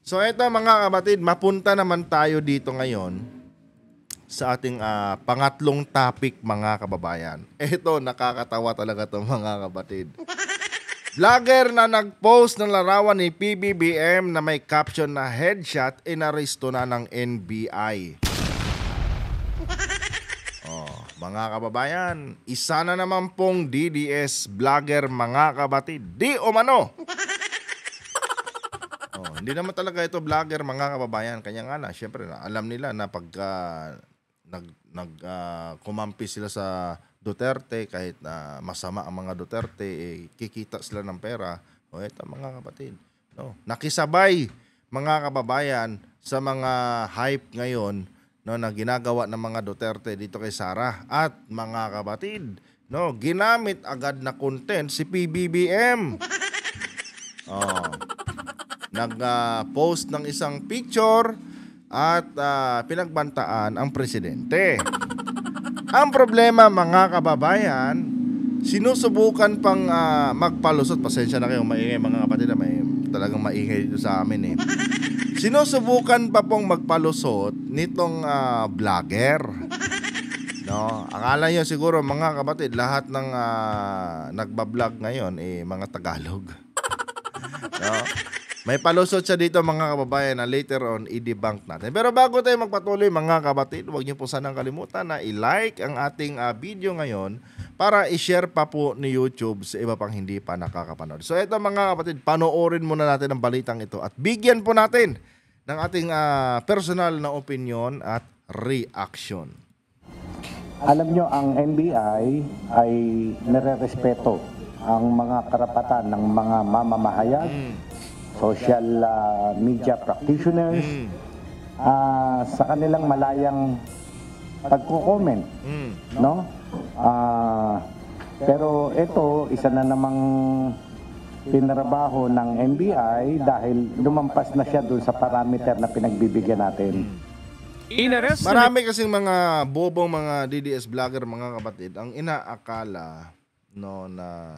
So ito mga kapatid, mapunta naman tayo dito ngayon sa ating pangatlong topic mga kababayan. Ito, nakakatawa talaga to mga kapatid. Vlogger na nag-post ng larawan ni PBBM na may caption na headshot inaresto na ng NBI. Oh, mga kababayan, isa na naman pong DDS vlogger mga kapatid. Di umano. Oh, hindi naman talaga ito vlogger mga kababayan. Kanya nga na, syempre alam nila na pagka kumampi sila sa Duterte, kahit na masama ang mga Duterte, kikita sila ng pera. O ito mga kapatid, no, nakisabay mga kababayan sa mga hype ngayon, no, na ginagawa ng mga Duterte dito kay Sara. At mga kapatid, no, ginamit agad na content si PBBM. Oh, nag-post ng isang picture at pinagbantaan ang presidente. Ang problema mga kababayan, sinusubukan pang magpalusot. Pasensya na kayong maingay mga kapatid, may talagang maingay dito sa amin eh. Sinusubukan pa pong magpalusot nitong vlogger. No, akala niyo siguro mga kapatid, lahat ng nagba-vlog ngayon mga Tagalog. No? May palusot siya dito mga kababayan na later on i-debunk natin. Pero bago tayo magpatuloy mga kapatid, huwag niyo po sanang kalimutan na i-like ang ating video ngayon para i-share pa po ni YouTube sa iba pang hindi pa nakakapanood. So ito mga kapatid, panoorin muna natin ang balitang ito at bigyan po natin ng ating personal na opinion at reaction. Alam nyo, ang NBI ay nire-respeto ang mga karapatan ng mga mamamahayag, social media practitioners, sa kanilang malayang pagko-comment, no? Pero ito, isa na namang pinarabaho ng NBI dahil lumampas na siya dun sa parameter na pinagbibigyan natin. Marami kasing mga bobong mga DDS vlogger mga kapatid ang inaakala, no, na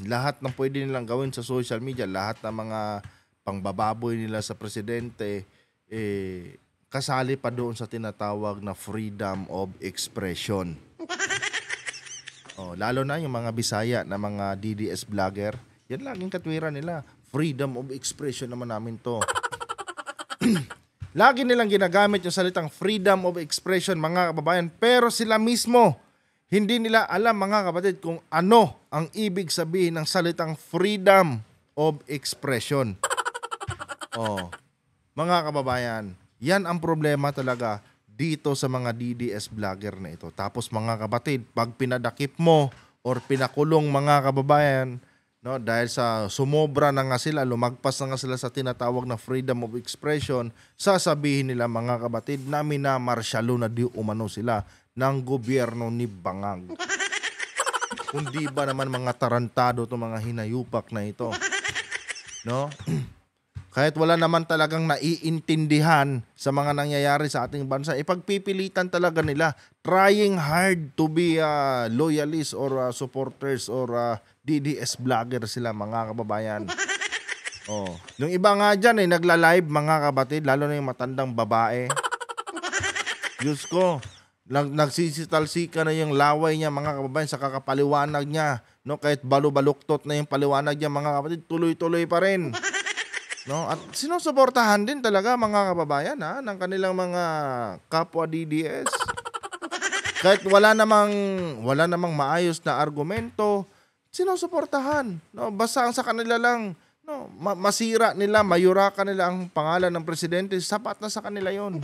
lahat ng pwede nilang gawin sa social media, lahat ng mga pangbababoy nila sa presidente, kasali pa doon sa tinatawag na freedom of expression. Oh, lalo na yung mga Bisaya na mga DDS vlogger, yan laging katwiran nila. Freedom of expression naman namin to. Lagi nilang ginagamit yung salitang freedom of expression mga kababayan, pero sila mismo hindi nila alam mga kapatid kung ano ang ibig sabihin ng salitang freedom of expression. Oh, mga kababayan, yan ang problema talaga dito sa mga DDS vlogger na ito. Tapos mga kapatid, pag pinadakip mo or pinakulong mga kababayan, no, dahil sa sumobra na nga sila, lumagpas na nga sila sa tinatawag na freedom of expression, sasabihin nila mga kapatid na minamarsyalo na di umano sila ng gobyerno ni Bangag. Kundi ba naman mga tarantado to mga hinayupak na ito, no? Kahit wala naman talagang naiintindihan sa mga nangyayari sa ating bansa, ipagpipilitan talaga nila, trying hard to be loyalists or supporters or DDS vlogger sila mga kababayan. Oh, yung iba nga dyan nagla-live mga kapatid, lalo na yung matandang babae. Diyos ko, nagsisitalsika na yung laway niya mga kababayan sa kakapaliwanag niya, no? Kahit balu-baluktot na yung paliwanag niya mga kapatid, tuloy-tuloy pa rin, no? At sinusuportahan din talaga mga kababayan ng kanilang mga kapwa DDS. Kahit wala namang maayos na argumento, sinusuportahan, no? Basta ang sa kanila lang, no, masira nila, mayurakan nila ang pangalan ng presidente, sapat na sa kanila yon.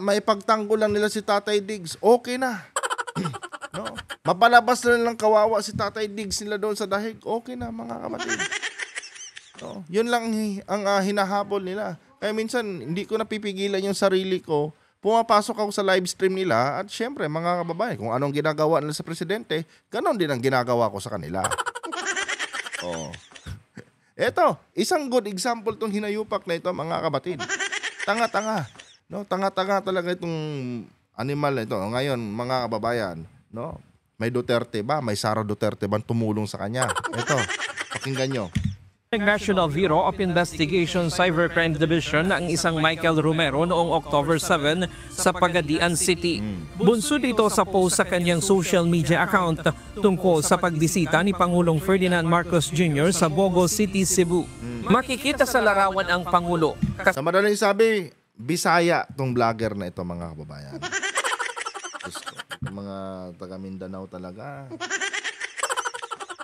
Maipagtanggol lang nila si Tatay Diggs, okay na. No? Mapalabas na nilang kawawa si Tatay Diggs nila doon sa dahig, okay na mga kapatid. No? Yun lang ang hinahabol nila. Kaya minsan, hindi ko napipigilan yung sarili ko. Pumapasok ako sa live stream nila at syempre mga kababayan, kung anong ginagawa nila sa presidente, ganon din ang ginagawa ko sa kanila. Oh. Eto, isang good example tong hinayupak na ito mga kapatid. Tanga-tanga. No, tanga-tanga talaga itong animal na ito. Ngayon, mga kababayan, no? May Duterte ba? May Sara Duterte ba tumulong sa kanya? Ito, pakinggan nyo. ng National Bureau of Investigation Cybercrime Division ang isang Michael Romero noong October 7 sa Pagadian City. Bunsod ito sa post sa kanyang social media account tungkol sa pagbisita ni Pangulong Ferdinand Marcos Jr. sa Bogo City, Cebu. Makikita sa larawan ang Pangulo. Sa madaling sabi, Bisaya tong vlogger na ito, mga kababayan. Diyos ko, itong mga taga Mindanao talaga.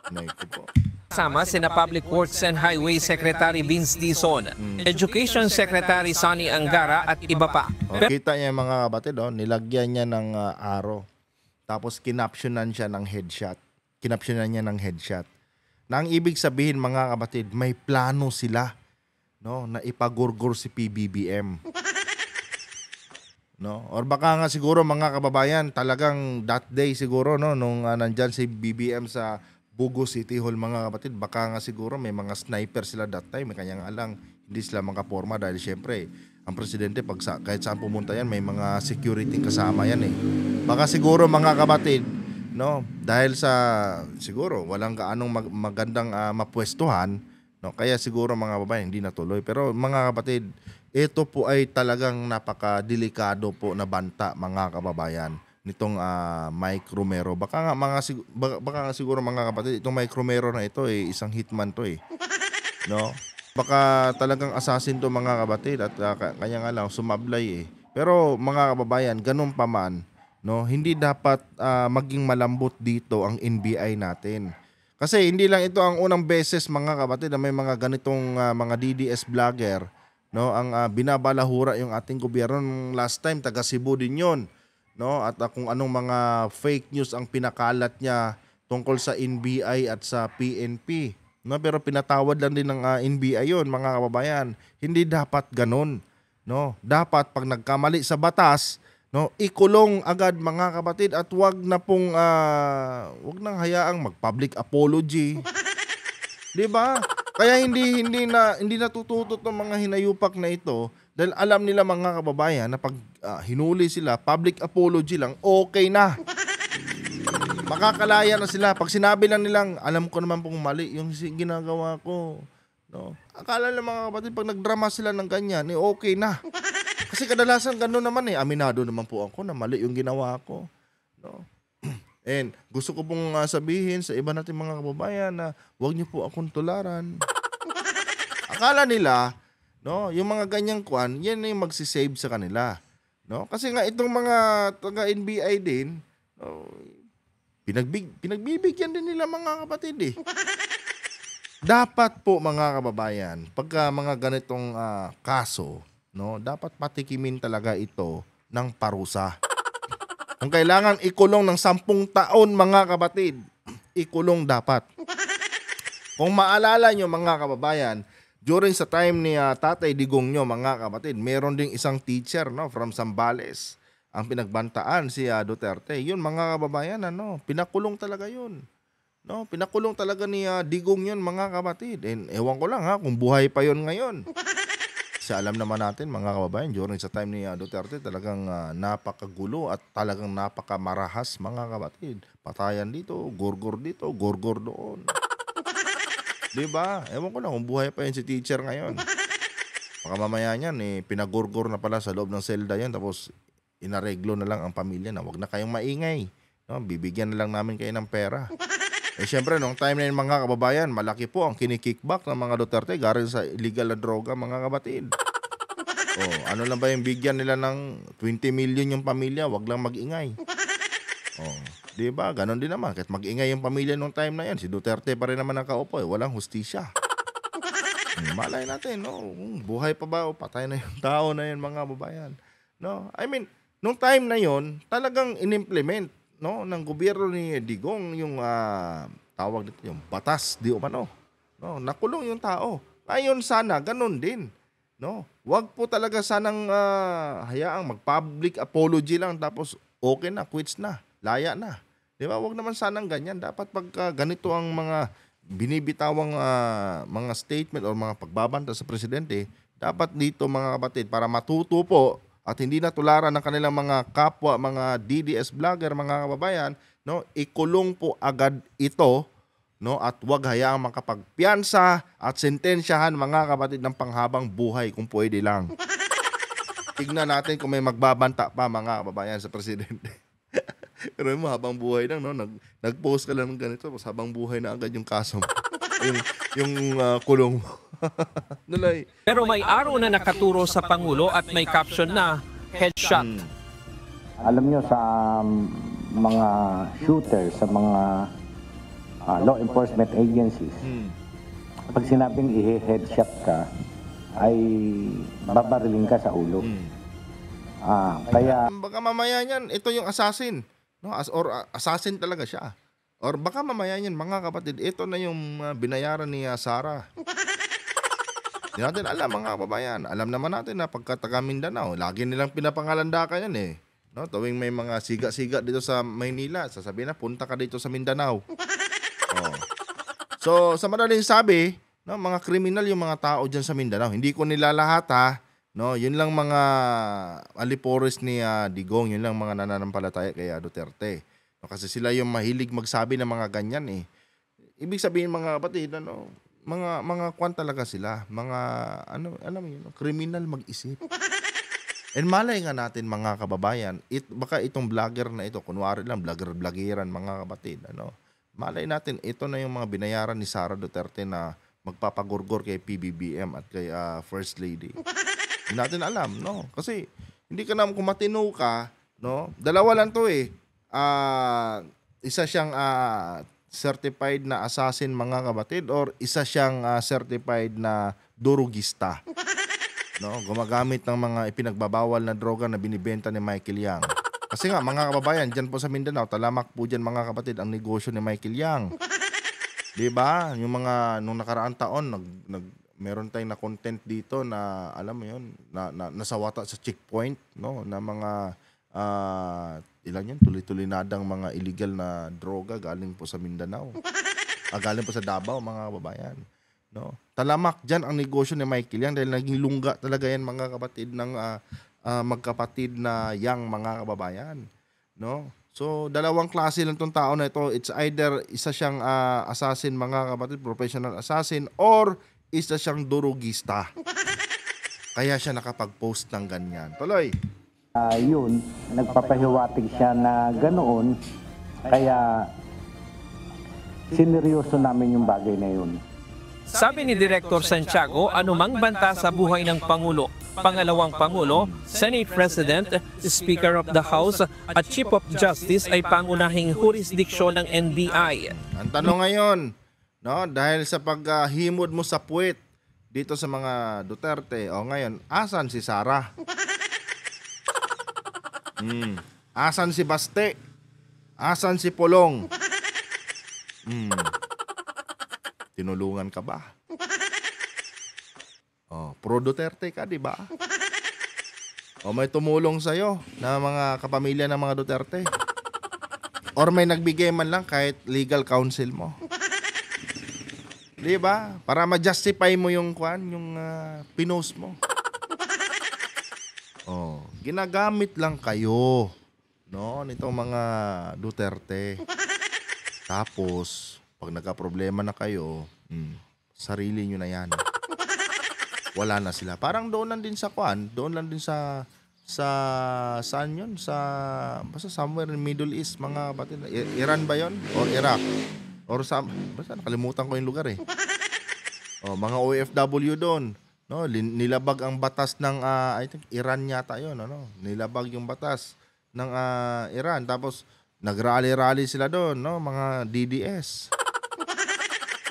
Naiko po. Kasama sina Public Works and Highway Secretary Vince Dizon, Education Secretary Sonny Angara at iba pa. Kita niya yung mga kapatid, nilagyan niya ng aro. Tapos kinapsyonan siya ng headshot. Kinapsyonan niya ng headshot. Na ang ibig sabihin, mga kapatid, may plano sila, no, na ipagurgur si PBBM. No? Or baka nga siguro, mga kababayan, talagang that day siguro, no, nung nandyan si BBM sa Bogo City Hall, mga kapatid, baka nga siguro may mga sniper sila that time, may kanyang alang, hindi sila makaporma dahil syempre ang presidente kahit saan pumunta yan, may mga security kasama yan eh. Baka siguro, mga kapatid, no, dahil sa siguro walang gaanong magandang mapwestuhan, no, kaya siguro, mga kababayan, hindi natuloy. Pero mga kapatid, ito po ay talagang napaka-delikado po na banta, mga kababayan, nitong Mike Romero. Baka nga siguro, mga kapatid, itong Mike Romero na ito isang hitman to no? Baka talagang assassin to, mga kapatid, at kaya nga lang sumablay Pero mga kababayan, ganun pa man, no, hindi dapat maging malambot dito ang NBI natin. Kasi hindi lang ito ang unang beses, mga kapatid, na may mga ganitong mga DDS vlogger, no, ang binabalahura yung ating gobyerno. Last time taga Cebu din 'yon, no, at kung anong mga fake news ang pinakalat niya tungkol sa NBI at sa PNP, no, pero pinatawad lang din ng NBI 'yon, mga kababayan. Hindi dapat ganun, no. Dapat pag nagkamali sa batas, no, ikulong agad, mga kapatid, at wag na pong wag nang hayaang mag-public apology. 'Di ba? Kaya hindi natututo ng mga hinayupak na ito dahil alam nila, mga kababayan, na pag hinuli sila, public apology lang, okay na. Makakalaya na sila. Pag sinabi lang nilang, alam ko naman pong mali yung ginagawa ko, no. Akala ng mga kapatid, pag nagdrama sila ng ganyan, okay na. Kasi kadalasan gano'n naman aminado naman po ako na mali yung ginawa ko, no. And gusto ko pong sabihin sa iba nating mga kababayan na huwag niyo po akong tularan. Akala nila, no, yung mga ganyang kwan, yan na yung magsisave sa kanila, no. Kasi nga itong mga taga NBI din, no, pinagbibigyan din nila, mga kapatid Dapat po, mga kababayan, pagka mga ganitong kaso, no, dapat patikimin talaga ito ng parusa. Kung kailangan ikulong ng 10 taon, mga kapatid, ikulong dapat. Kung maalala nyo, mga kababayan, during sa time ni Tatay Digong nyo, mga kapatid, meron ding isang teacher, no, from Zambales, ang pinagbantaan si Duterte. Yun, mga kababayan, pinakulong talaga yun. No, pinakulong talaga ni Digong yun, mga kapatid. And ewan ko lang kung buhay pa yun ngayon. Kasi alam naman natin, mga kababayan, during sa time ni Duterte, talagang napakagulo at talagang napakamarahas, mga kapatid. Patayan dito, gorgor dito, gorgor doon. Diba? Ewan ko lang kung buhay pa yun si teacher ngayon. Baka mamaya niyan, pinagorgor na pala sa loob ng selda yan, tapos inareglo na lang ang pamilya na wag na kayong maingay. No? Bibigyan na lang namin kayo ng pera. Siyempre, nung time na yun, mga kababayan, malaki po ang kinikickback ng mga Duterte galing sa illegal na droga, mga kapatid. Ano lang ba yung bigyan nila ng 20 million yung pamilya, wag lang mag-ingay. Di ba? Ganon din naman. Kahit mag-ingay yung pamilya nung time na yan, si Duterte pa rin naman nakaupo, walang hustisya. Malay natin, no? Buhay pa ba o patay na yung tao na yun, mga kababayan? No? I mean, nung time na yon, talagang inimplement, no, ng gobyerno ni Digong yung tawag dito, yung batas di umano, no, nakulong yung tao. Ngayon sana ganun din, no. Wag po talaga sanang hayaang mag-public apology lang tapos okay na, quits na, laya na. Di ba? Wag naman sanang ganyan. Dapat pagka ganito ang mga binibitawang mga statement o mga pagbabanta sa presidente, dapat dito, mga kapatid, para matuto po at hindi natularan ng kanilang mga kapwa, mga DDS vlogger, mga kababayan, no, ikulong po agad ito, no, at huwag hayaang makapagpiyansa at sentensyahan mga kapatid ng panghabang buhay kung pwede lang. Tignan natin kung may magbabanta pa mga kababayan sa presidente. Pero mo habang buhay lang, no, nag-post ka lang ng ganito, tapos habang buhay na agad yung kaso mo. yung kulong mo. Nalay. Pero may araw na nakaturo sa Pangulo at may caption na headshot. Alam nyo, sa mga shooters, sa mga law enforcement agencies, pag sinabing i-headshot ka, ay babariling ka sa ulo. Kaya Baka mamaya niyan, ito yung assassin. No? Or assassin talaga siya. Or baka mamaya niyan, mga kapatid, ito na yung binayaran ni Sara. Hindi natin alam, mga kababayan. Alam naman natin na pagka taga Mindanao, lagi nilang pinapangalandakan yan eh. No? Tuwing may mga siga-siga dito sa Maynila, sasabihin na, punta ka dito sa Mindanao. Oh. So, sa madaling sabi, no, mga kriminal yung mga tao dyan sa Mindanao. Hindi ko nila lahat ha. No, yun lang mga alipores ni Digong, yun lang mga nananampalataya kay Duterte. No, kasi sila yung mahilig magsabi ng mga ganyan eh. Ibig sabihin mga kapatid, ano, mga kwan talaga sila, mga alam mo yun, kriminal mag-isip. And malay nga natin mga kababayan, baka itong vlogger na ito, kunwari lang vlogger-vloggeran mga kapatid, ano. Malay natin ito na yung mga binayaran ni Sara Duterte na magpapagurgor kay PBBM at kay First Lady. Hindi natin alam, no? Kasi hindi ka naman kung matino ka, no? Dalawa lang to eh. Isa siyang certified na assassin mga kapatid or isa siyang certified na durugista. No? Gumagamit ng mga ipinagbabawal na droga na binibenta ni Michael Yang. Kasi nga mga kababayan, dyan po sa Mindanao, talamak po dyan mga kapatid ang negosyo ni Michael Yang. Diba? Yung mga nung nakaraang taon, meron tayong na content dito na alam mo yun, na nasawata sa checkpoint, no, na mga ilan yun, tuloy-tuloy-nadang mga illegal na droga galing po sa Mindanao. Galing po sa Davao mga kababayan, no. Talamak diyan ang negosyo ni Michael Yang dahil naging lungga talaga yan mga kapatid ng magkapatid na Yang mga kababayan, no. So, dalawang klase lang tong tao na ito. It's either isa siyang assassin mga kapatid, professional assassin, or isa siyang durugista. Kaya siya nakapag-post ng ganyan. Tuloy. yun, nagpapahiwatig siya na ganoon. Kaya sineryoso namin yung bagay na yun. Sabi ni Director Santiago, anumang banta sa buhay ng Pangulo, Pangalawang Pangulo, Senate President, Speaker of the House at Chief of Justice ay pangunahing jurisdiksyon ng NBI. Ang tanong ngayon, no, dahil sa paghimod mo sa puwet dito sa mga Duterte, o ngayon, asan si Sara? Asan si Baste? Asan si Polong? Tinulungan ka ba? Oh, pro Duterte ka, di ba? O may tumulong sa'yo na mga kapamilya ng mga Duterte? Or may nagbigay man lang kahit legal counsel mo? Di ba? Para ma-justify mo yung pinost mo. Oh, ginagamit lang kayo, no, nitong mga Duterte. Tapos, pag nagka-problema na kayo, sarili nyo na yan. Wala na sila. Parang doon lang din sa doon lang din sa saan yun? Basta somewhere in Middle East, mga kapatid. Iran ba yun? Or Iraq? Or basta nakalimutan ko yung lugar eh. Oh, mga OFW doon. No, nilabag ang batas ng I think Iran yata yun, ano? Nilabag yung batas ng Iran. Tapos nagrally-rally sila doon, no, mga DDS.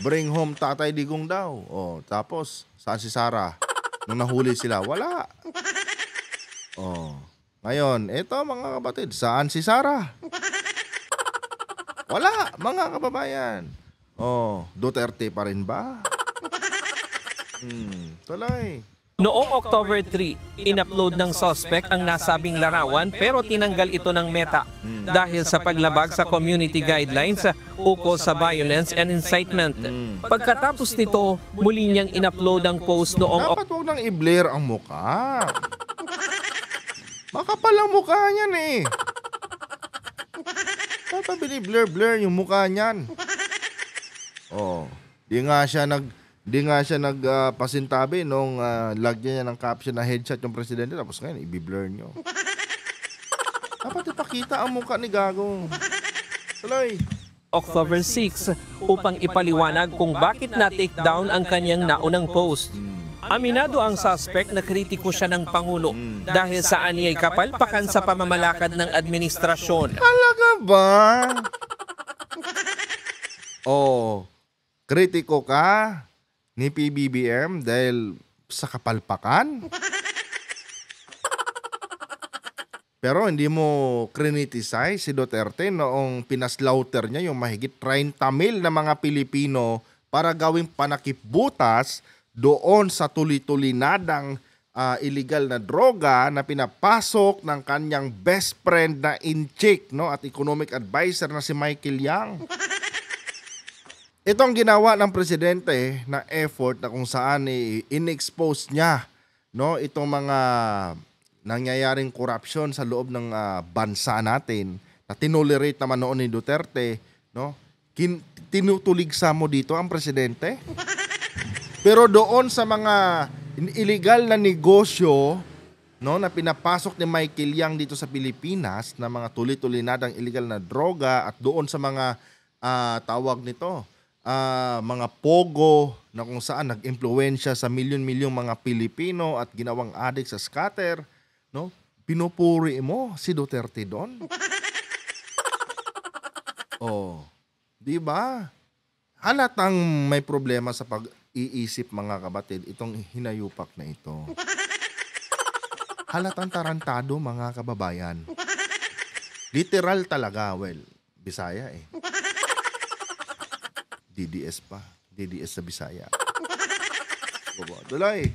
Bring home Tatay Digong daw. Oh, tapos saan si Sara? Nung nahuli sila, wala. Oh. Ngayon, eto mga kapatid, saan si Sara? Wala, mga kababayan. Oh, Duterte pa rin ba? Tuloy. Noong October 3, in-upload ng suspect ang nasabing larawan pero tinanggal ito ng Meta dahil sa paglabag sa community guidelines ukol sa violence and incitement. Pagkatapos nito, muli niyang in-upload ang post noong Dapat huwag nang i-blur ang mukha. Makapal ang mukha niyan eh. Dapat bini-blur-blur yung mukha niyan. Oh, di nga siya pasintabi nung lagyan niya ng caption na headshot yung presidente tapos ngayon i-blur niyo. Dapat ipakita ang mukha ni Gago. Tuloy. October 6 upang ipaliwanag kung bakit na-take down ang kanyang naunang post. Aminado ang suspect na kritiko siya ng Pangulo dahil sa aniyay kapalpakan sa pamamalakad ng administrasyon. Talaga ba? Oh, kritiko ka ni PBBM dahil sa kapalpakan? Pero hindi mo criticize si Duterte noong pinaslaughter niya yung mahigit 30,000 na mga Pilipino para gawing panakipbutas doon sa tuli-tulinadang illegal na droga na pinapasok ng kanyang best friend na in-chick, no, at economic advisor na si Michael Yang. Itong ginawa ng presidente na effort na kung saan in-expose niya, no, itong mga nangyayaring corruption sa loob ng bansa natin na tinolerate naman noon ni Duterte, no? Tinutuligsa mo dito ang presidente? Pero doon sa mga illegal na negosyo, no, na pinapasok ni Michael Yang dito sa Pilipinas na mga tuli-tulinadang illegal na droga at doon sa mga tawag nito, mga pogo na kung saan nag-impluwensya sa milyon-milyong mga Pilipino at ginawang adik sa scatter, no? Pinupuri mo si Duterte doon. Oh, 'di ba? Halatang may problema sa pag-iisip, mga kapatid, itong hinayupak na ito. Halatang tarantado, mga kababayan. Literal talaga, well, Bisaya eh. DDS pa. DDS sa Bisaya. Duloy.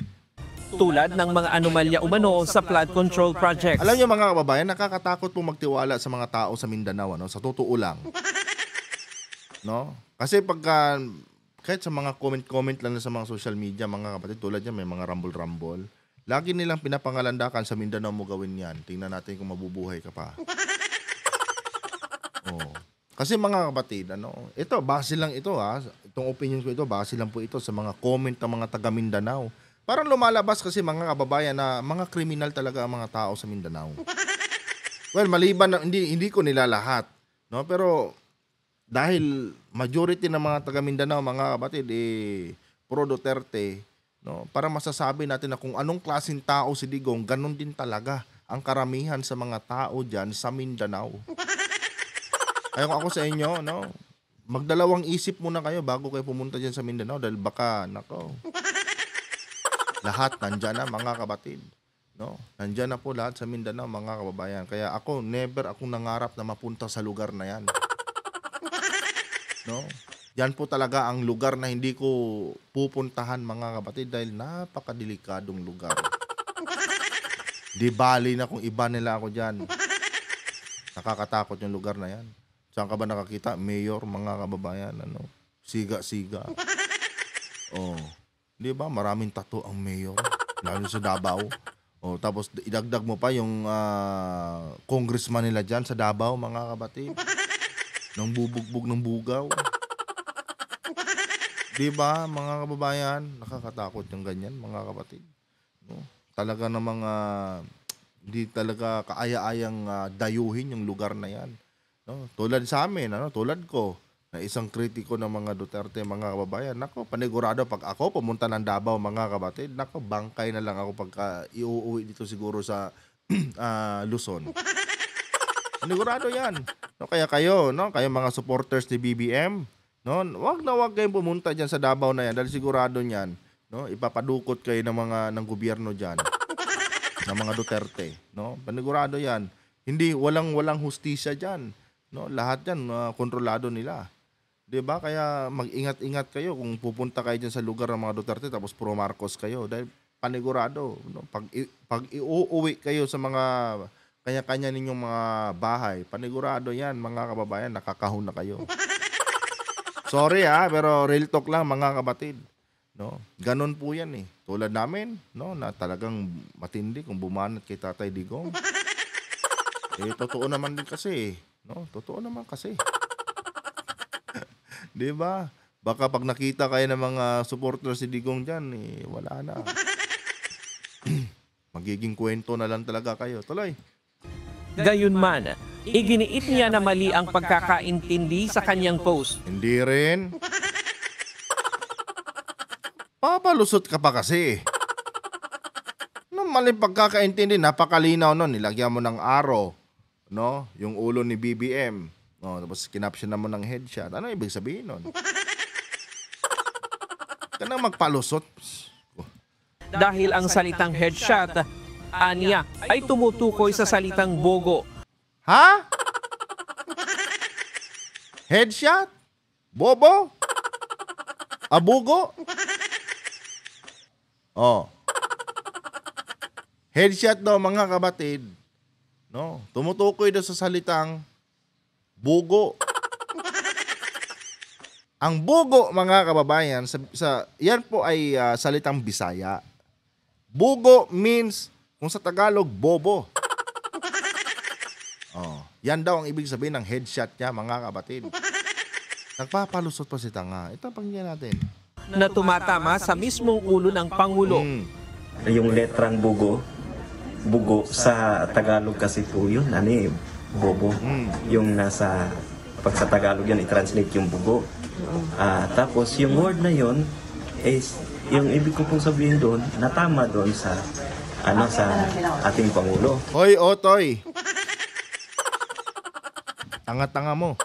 Tulad ng mga anomalya umano sa flood control projects. Alam niyo, mga kababayan, nakakatakot pong magtiwala sa mga tao sa Mindanao, ano? Sa totoo lang. No? Kasi pagka kahit sa mga comment lang sa mga social media, mga kapatid, tulad niya, may mga rumble-rumble. Lagi nilang pinapangalandakan sa Mindanao mo gawin yan. Tingnan natin kung mabubuhay ka pa. Oh. Kasi mga kapatid, ito, base lang ito itong opinion ko ito, base lang po ito sa mga comment ng mga taga Mindanao. Parang lumalabas kasi, mga kababayan, na mga kriminal talaga ang mga tao sa Mindanao. Well, maliban na, hindi ko nila lahat, no? Pero dahil majority ng mga taga Mindanao, mga kapatid, pro Duterte, no? Para masasabi natin na kung anong klaseng tao si Digong, ganun din talaga ang karamihan sa mga tao diyan sa Mindanao. Ayun ako sa inyo, no? Magdalawang isip muna kayo bago kayo pumunta diyan sa Mindanao dahil baka, nako, lahat nandyan na, mga kapatid. No? Nandyan na po lahat sa Mindanao, mga kababayan. Kaya ako, never akong nangarap na mapunta sa lugar na yan. No? Yan po talaga ang lugar na hindi ko pupuntahan, mga kapatid, dahil napakadelikadong lugar. Di bali na kung iba nila ako dyan. Nakakatakot yung lugar na yan. Saan ka ba nakakita? Mayor, mga kababayan, siga-siga. Oh. Di ba? Maraming tattoo ang mayor, lalo sa Davao. O, tapos idagdag mo pa yung congressman nila dyan sa Davao, mga kapatid. Nang bubugbog ng bugaw. Di ba, mga kababayan? Nakakatakot yung ganyan, mga kapatid. No? Talaga namang hindi talaga kaaya-ayang dayuhin yung lugar na yan. No? Tulad sa amin, tulad ko, na isang kritiko ng mga Duterte, mga kababayan, nako, panigurado pag ako pumunta ng Davao, mga kapatid, nako, bangkay na lang ako pagka iuuwi dito siguro sa Luzon. Panigurado yan. No, kaya kayo, kayo mga supporters ni BBM, wag kayong pumunta diyan sa Davao na yan dahil sigurado niyan, ipapadukot kayo ng gobyerno diyan, ng mga Duterte, Panigurado yan. Hindi walang hustisya diyan, Lahat yan kontrolado nila. 'Di ba? Kaya mag-ingat-ingat kayo kung pupunta kayo diyan sa lugar ng mga Duterte tapos pro Marcos kayo dahil panigurado, pag iuuwi kayo sa mga kanya-kanya ninyong mga bahay, panigurado 'yan, mga kababayan, nakakahon na kayo. Sorry pero real talk lang, mga kapatid. Ganon po 'yan eh. Tulad namin, na talagang matindi kung bumanat kay Tatay Digong. Totoo naman din kasi, Totoo naman kasi. 'Di ba? Baka pag nakita kayo ng mga supporter si Digong dyan, wala na. Magiging kwento na lang talaga kayo. Tuloy. Gayunman, iginiit niya na mali ang pagkakaintindi sa kanyang post. Hindi rin. Papalusot ka pa kasi. Nung maling pagkakaintindi, napakalinaw nun. Nilagyan mo ng arrow, no? Yung ulo ni BBM. No, tapos kinaption na mo ng headshot. Ano ibig sabihin nun? Kanang magpalusot. Dahil ang salitang headshot, aniya, ay tumutukoy sa salitang bogo. Ha? Headshot? Bobo? Abugo? Oh. Headshot daw mga kabatid. No, tumutukoy daw sa salitang bugo. Ang bugo mga kababayan yan po ay salitang Bisaya. Bugo means kung sa Tagalog bobo. Oh, yan daw ang ibig sabihin ng headshot niya mga kabatid. Nagpapalusot pa si tanga. Ito pakinggan natin. Na tumatama sa mismong ulo ng Pangulo. Yung letrang bugo sa Tagalog kasi po yun, bobo. Yung nasa, pag sa Tagalog yun, i-translate yung bugo. Tapos yung word na yun, is, yung ibig ko pong sabihin doon, natama doon sa ating Pangulo. Hoy, Otoy. Tanga-tanga mo.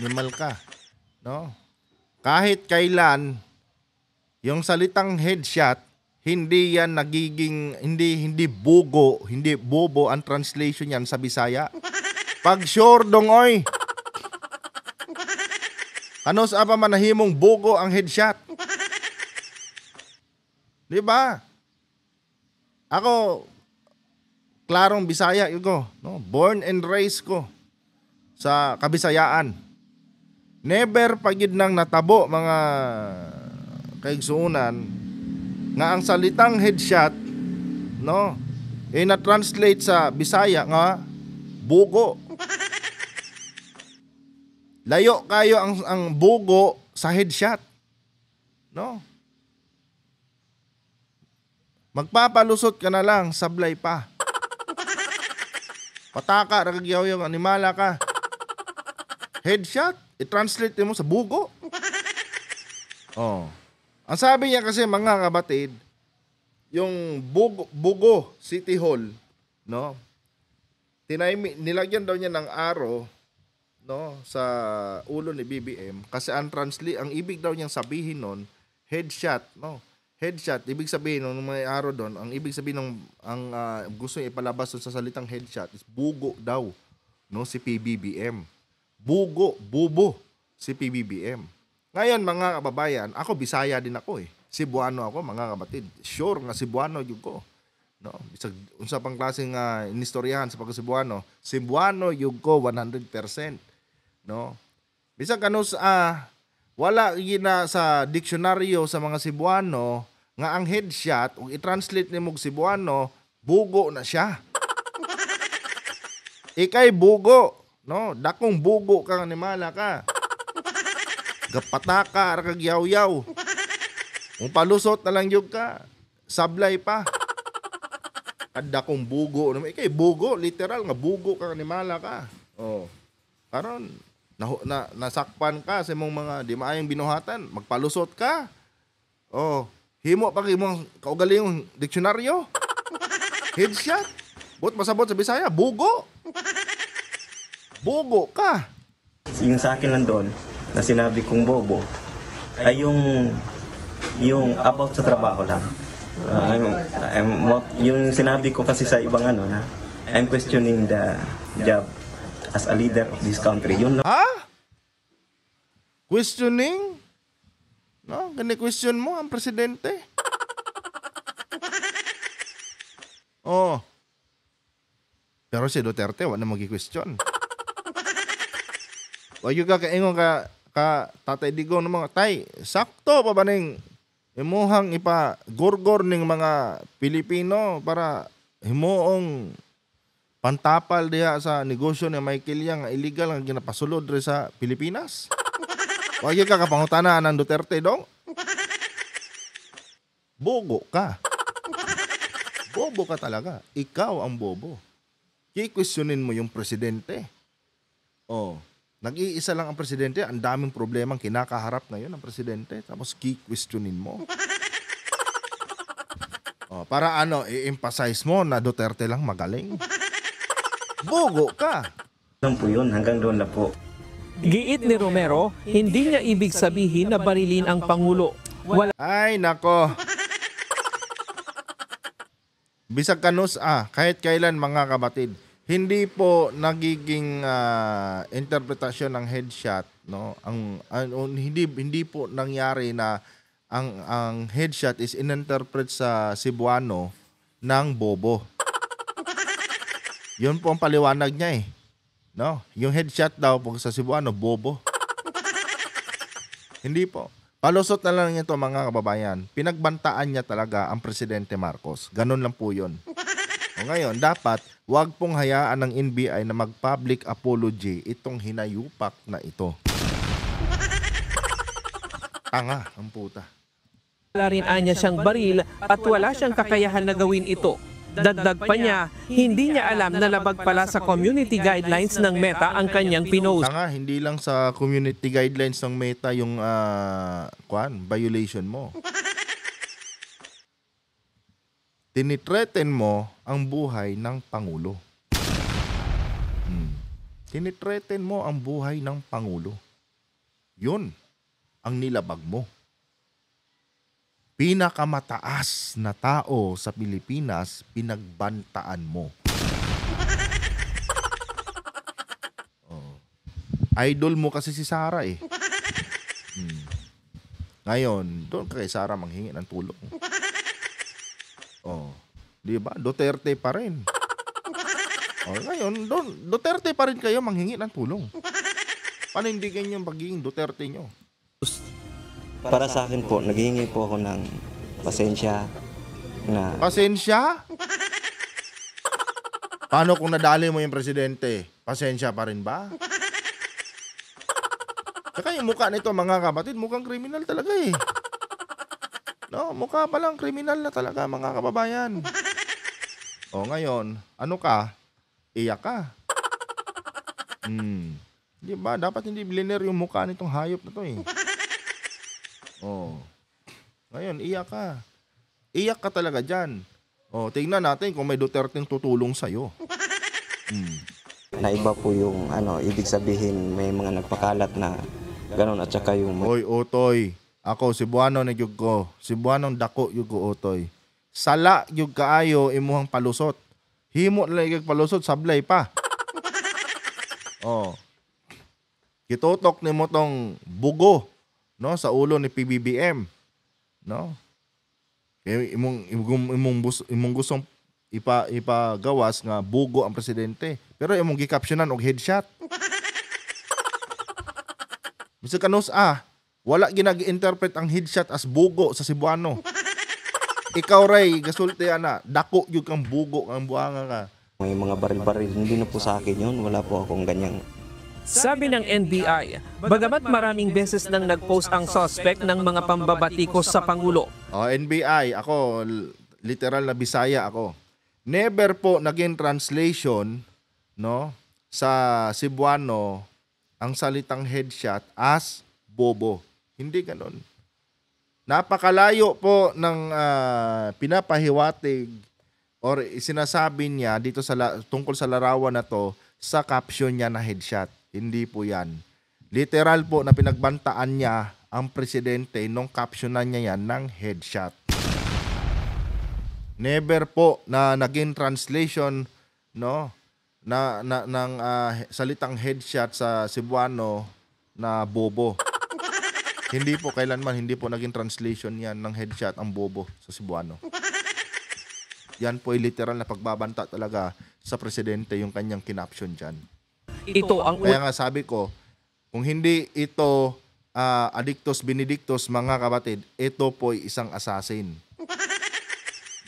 Nimal ka. No? Kahit kailan, yung salitang headshot, hindi yan nagiging, hindi bugo, hindi bobo ang translation yan sa Bisaya. Pag sure dong, oy. Ano sa pa manahimong bugo ang headshot? Di ba? Ako, klarong Bisaya ko, no? Born and raised ko sa Kabisayaan. Never pagid nang natabo mga kaigsuunan nga ang salitang headshot, no, na-translate sa Bisaya nga bugo. Layo kayo ang bugo sa headshot, no? Magpapalusot ka na lang, sablay pa. Pataka, ragagyaw yung animala ka. Headshot, i-translate mo sa bugo. Oh. Ang sabi niya kasi mga kabatid, yung Bugo City Hall, no? Nilagyan daw niya ng arrow, no, sa ulo ni BBM kasi ang ibig daw niyang sabihin nun, headshot, no? Headshot, ibig sabihin nung may arrow doon, ang ibig sabihin ng gusto niya ipalabas sa salitang headshot is bugo daw, no, si PBBM. Bubo si PBBM. Ngayon mga kababayan, ako Bisaya din ako eh. Cebuano ako mga kapatid. Sure nga Cebuano yun ko. No, bisag unsa pang klaseng inistoryahan sa pagka-Cebuano. Cebuano yun ko 100%. No. Bisag kanus wala gina sa diksyonaryo sa mga Cebuano nga ang headshot ug i-translate nimo og Cebuano, bugo na siya. Ikay bugo, no? Dakong bugo ka animala ka. Gapataka kag yaw-yaw. Kung palusot na lang yun ka, sablay pa. Ada kong bugo. Ikay bugo, literal nga bugo ka animala ka. Oh. Karon nasakpan ka sa imong mga di maayong binuhatan, magpalusot ka. Oh, himo pa imong kaugalingong diksyonaryo. Headshot. Bot masabot sa Bisaya, bugo. Bugo ka. Yung sa akin lang doon, na sinabi kong bobo, ay yung about sa trabaho lang. Yung sinabi ko kasi sa ibang na I'm questioning the job as a leader of this country. Yun lang. Ha? Questioning? No, gani-question mo ang presidente. Oh. Pero si Duterte wala magi-question. Wag yung kakaingon ka Tatay Digong ng mga tay, sakto pa ba ning imuhang ipa-gorgor ning mga Pilipino para himuong pantapal diha sa negosyo ni Michael Yang illegal nga ginapasulod re sa Pilipinas? Wag ka kapangutana ng Duterte dong. Bobo ka. Bobo ka talaga. Ikaw ang bobo. Kikwestiyonin mo yung presidente. Oh, nag-iisa lang ang presidente, ang daming problemang kinakaharap ngayon ang presidente, tapos kikwestiyonin mo. Oh, para ano, i-emphasize mo na Duterte lang magaling. Bogo ka. Lang po yun, hanggang doon na po. Giit ni Romero, hindi niya ibig sabihin na barilin ang Pangulo. Wala Ay, nako. Bisag kanus kahit kailan mga kabatid, hindi po nagiging interpretasyon ng headshot, no? Hindi po nangyari na ang headshot is ininterpret sa Cebuano ng bobo. 'Yun po ang paliwanag niya eh. No? Yung headshot daw po sa Cebuano bobo. Hindi po. Palusot na lang ito mga kababayan. Pinagbantaan niya talaga ang Presidente Marcos. Ganun lang po yun. O ngayon, dapat wag pong hayaan ng NBI na mag-public apology itong hinayupak na ito. Tanga ang puta. rin anya siyang baril at wala siyang kakayahan na gawin ito. Dagdag pa niya, hindi niya alam na labag pala sa community guidelines ng Meta ang kanyang pinost. Tanga, hindi lang sa community guidelines ng Meta yung violation mo. Tinitreten mo ang buhay ng Pangulo. Tinitreten mo ang buhay ng Pangulo. Yun ang nilabag mo. Pinakamataas na tao sa Pilipinas, pinagbantaan mo. Oh. Idol mo kasi si Sara eh. Ngayon, doon kay Sara manghingi ng tulong. Oh, di ba? Duterte pa rin. Oh, ngayon, doon Duterte pa rin kayo manghingi ng tulong. Panindigan yung pagiging Duterte nyo. Para sa akin po, naghihingi po ako ng pasensya na Pasensya? Paano kung nadali mo yung presidente? Pasensya pa rin ba? Tsaka yung mukha nito mga kapatid, mukhang kriminal talaga eh. No, mukha pa lang kriminal na talaga mga kababayan. O ngayon, ano ka? Iyak ka. Di ba? Dapat hindi bliner yung mukha nitong hayop na to eh. Oh. Ngayon, iyak ka. Iyak ka talaga dyan. Oh, tingnan natin kung may Duterteng tutulong sa'yo. na iba po yung ibig sabihin may mga nagpakalat na gano'n at saka yung Oy, Otoy. Ako, Cebuano na yug ko. Cebuanong dako yug ko, Otoy. Sala yug kaayo imuhang palusot. Himo na lang palusot, sablay pa. Oh. Kitutok ni mo tong bugo, no, sa ulo ni PBBM, no? Kaya imong gustong ipagawas nga bugo ang presidente. Pero imong gikapsyonan og headshot. Mr. Kanus, wala ginag-interpret ang headshot as bugo sa Cebuano. Ikaw ray gasulti ana, dako yug kang bugo kang buanga ka. may mga baril-baril, hindi na po sa akin yun, wala po akong ganyang. Sabi ng NBI, bagamat maraming beses nang nag-post ang suspect ng mga pambabatikos sa Pangulo. NBI, ako, literal na Bisaya ako. Never po naging translation, no, sa Cebuano ang salitang headshot as bobo. Hindi ganon. Napakalayo po ng pinapahiwatig or sinasabi niya dito sa tungkol sa larawan na to sa caption niya na headshot. Hindi po yan. Literal po na pinagbantaan niya ang presidente nung captionan niya yan ng headshot. Never po na naging translation, no, ng salitang headshot sa Cebuano na bobo. Hindi po kailanman, hindi po naging translation yan ng headshot ang bobo sa Cebuano. Yan po ay literal na pagbabanta talaga sa presidente yung kanyang kinaption dyan. Ito ang Kaya nga sabi ko, kung hindi ito Adictus Benedictus, mga kapatid, ito po ay isang assassin.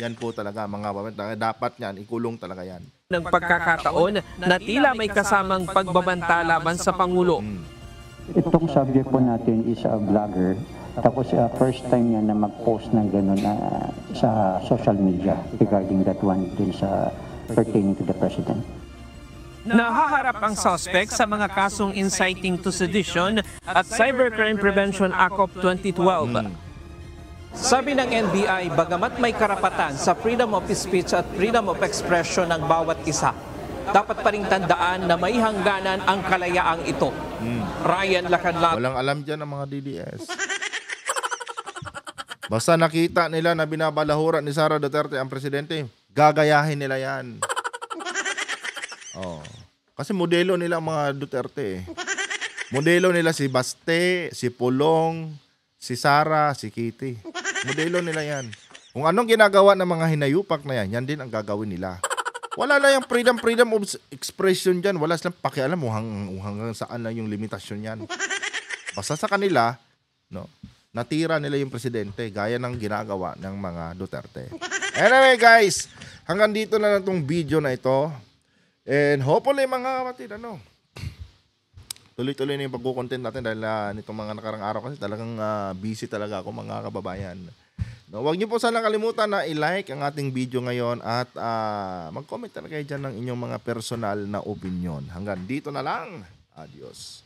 Yan po talaga mga kapatid. Dapat yan, ikulong talaga yan. ng pagkakataon na tila may kasamang pagbabanta laban sa Pangulo. Itong subject po natin is a vlogger. Tapos first time niya na mag-post ng ganun sa social media regarding that one dun sa pertaining to the president. Nahaharap ang suspect sa mga kasong inciting to sedition at Cybercrime Prevention Act of 2012. Sabi ng NBI, bagamat may karapatan sa freedom of speech at freedom of expression ng bawat isa, dapat pa ring tandaan na may hangganan ang kalayaang ito. Ryan Lacanlac. Walang alam dyan ang mga DDS. Basta nakita nila na binabalahuran ni Sara Duterte ang presidente, gagayahin nila yan. Oh. Kasi modelo nila ang mga Duterte. Modelo nila si Baste, si Pulong, si Sara, si Kitty. Modelo nila yan. Kung anong ginagawa ng mga hinayupak na yan, yan din ang gagawin nila. Wala na yung freedom of expression dyan. Wala silang pakialam hanggang saan lang yung limitasyon yan. Basta sa kanila, no, natira nila yung presidente gaya ng ginagawa ng mga Duterte. Anyway guys, hanggang dito na lang itong video na ito. And hopefully mga kapatid, tuloy-tuloy na yung pagkukontent natin dahil nitong mga nakarang araw kasi talagang busy talaga ako mga kababayan. No, huwag niyo po sana kalimutan na i-like ang ating video ngayon at mag-comment talaga kayo dyan ng inyong mga personal na opinion. Hanggang dito na lang. Adios.